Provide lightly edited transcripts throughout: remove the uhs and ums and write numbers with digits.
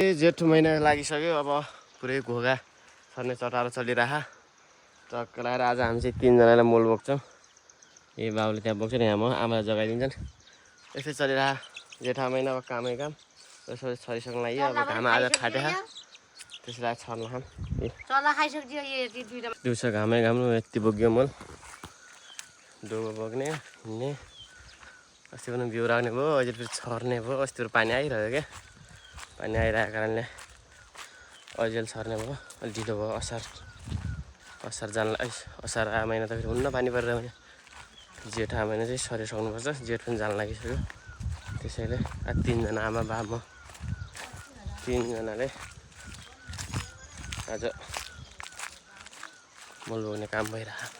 जेठ महिना लागिसक्यो अब पुरै घोगा सर्ने चटारो चलिरह ट्रक लगाएर आज हामी चाहिँ 3 जनालाई मोल बोक्छौँ। यही बाबुले त्यहाँ बोक्छ नि यहाँ म आमालाई जगाइदिन्छन्। यस्तै चलिरह जेठा महिना अब कामै काम यसो छरिसक्नु लाग्यो। अब घाम आज फाटेछ त्यसलाई छर्न खाम दिउँसो घामै घाम यति बोक्यो मोल डोगो बोक्ने हिँड्ने। अस्ति पनि बिउ राख्ने भयो अहिले फेरि छर्ने भयो। अस्ति पानी आइरह्यो क्या पानी आइरहेको कारणले अहिले छर्ने भयो अलि ढिलो भयो। असार जान्ला असार महिना त फेरि हुन्न पानी परेर भने जेठा महिना चाहिँ सरिसक्नुपर्छ। जेठ पनि जान लागिसक्यो त्यसैले 3 जना आमा बा म 3 जनाले आज मोल बोक्ने काम भइरहेको।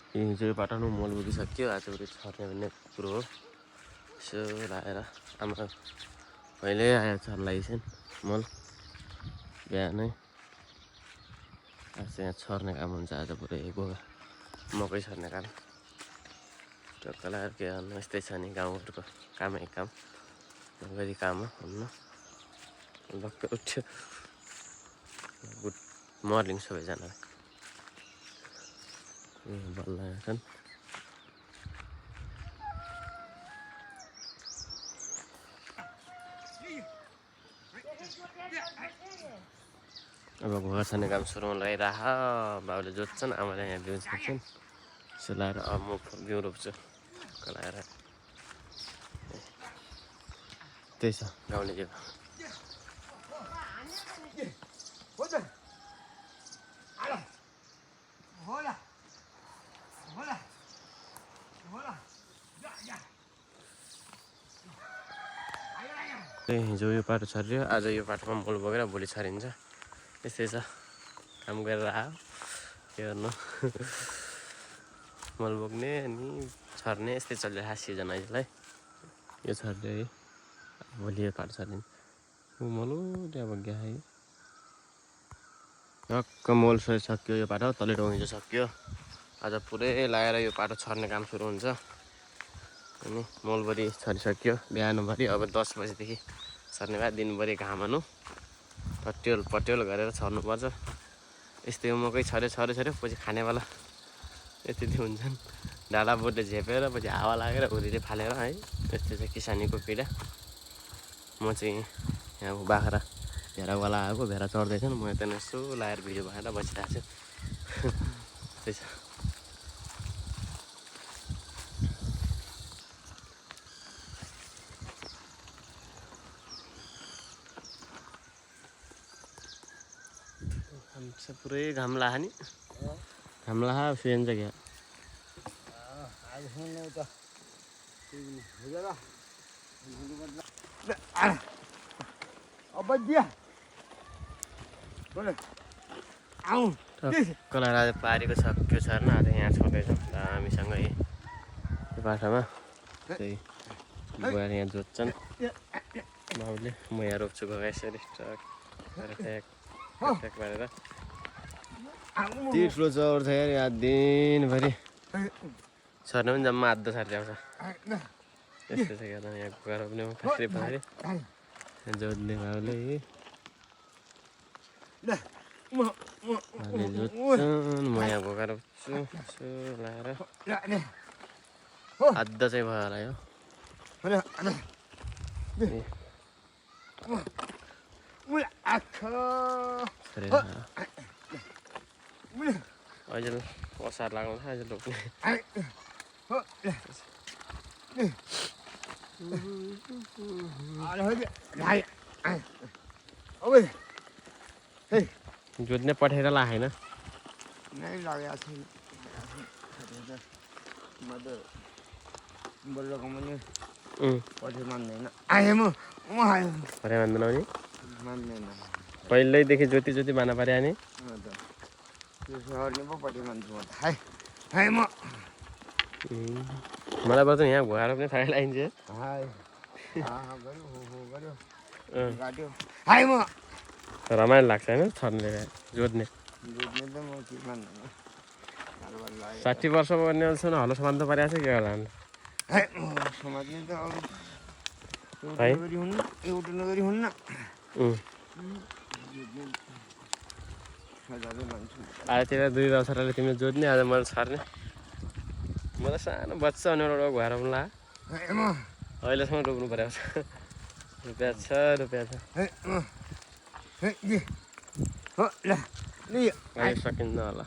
हिजो पठाउनु मोल बोकिसक्यो आज उयो छर्ने भन्ने कुरो हो। यसो लगाएर आमा कहिले आएर छर्न लागेछन् मोल बिहानै। आज यहाँ छर्ने काम हुन्छ आज पुरै गोगा मकै छर्ने काम टक्क लगाएर के गर्नु यस्तै छ नि गाउँघरको कामै काम गरी काम हो हुन्न। भक्क उठ्यो गुड मर्निङ सबैजनालाई। बल्ल छन् अब घोगा छर्ने काम सुरु हुन लागिरह। बाबुले जोत्छन् आमाले यहाँ बिउ छर्छन्। यसो लगाएर अब म बिउ रोप्छु लगाएर त्यही छ गाउँले जीवन। हिजो यो पाटो छरियो आज यो पाटोमा मोल बोकेर भोलि छरिन्छ। यस्तै छ काम गरेर आयो के गर्नु मोल बोक्ने अनि छर्ने यस्तै चलिरहेको सिजन अहिलेलाई। यो छर्यो है भोलि यो पाटो छरिन्छ मोल त्यहाँ बोक्यो है टक्क मोल सकिसक्यो। यो पाटो तलेटो हिजो सक्यो आज पुरै लगाएर यो पाटो छर्ने काम सुरु हुन्छ। अनि मोलभरि छरिसक्यो बिहानभरि अब 10 बजीदेखि छर्ने भए दिनभरि घाम हानु पट्योल गरेर छर्नुपर्छ। यस्तै मकै छर्यो पछि खानेवाला यति हुन्छन् डाँडा बोटले झेपेर पछि हावा लागेर हुरीले फालेर है। यस्तै छ किसानीको पीडा। म चाहिँ यहाँ बाख्रा भेडावाला आएको भेडा चढ्दैछन् म यता यसो लगाएर भिडियो बनाएर बसिरहेको छु त्यही छ। पुरै घाम लाहा नि घाम लाहा सुन्छ क्या कलर पारेको सक्यो छर्न। आज यहाँ छोड्दैछ हामीसँग यो बाटोमा त्यही गएर यहाँ जोत्छन् बाबुले। म यहाँ रोप्छु गएको यसरी ट्रक पारेर ठुलो चौर छ यार यहाँ दिनभरि छर्ने पनि जम्मा आधा छर्ने आउँछ। यस्तो छ क्या यहाँ घोगा रोप्ने फास्री पारे जोत्ने बाबुले जोत्छन् म यहाँ घोगा रोप्छु यसो लगाएर आधा चाहिँ भयो होला यो। अहिले असार लाग्नु छ अहिले रोप्ने जोत्ने पठाएर लागेन मान्दैन पहिल्यैदेखि जोती बाना पारे नि मलाई बर्छ यहाँ भुवाएर पनि थाहा लगाइन्छ हाय गऱ्यो हो गऱ्यो अँ काट्यो हाय म रमाइलो लाग्छ होइन छर्ने जोत्ने जोत्ने त म के मान्नु 60 वर्ष पर्ने अहिलेसम्म हलो सामान त परिरहेको छ के होला समात्ने त अरू है एउटा नगरी हुन्न आजतिर 2 वर्षले तिमीले जोत्ने आज मैले छर्ने म त सानो बच्चा हुनेबाट भएर पनि ला अहिलेसम्म रोप्नु परेको छ रुपियाँ छ अहिले सकिन्न होला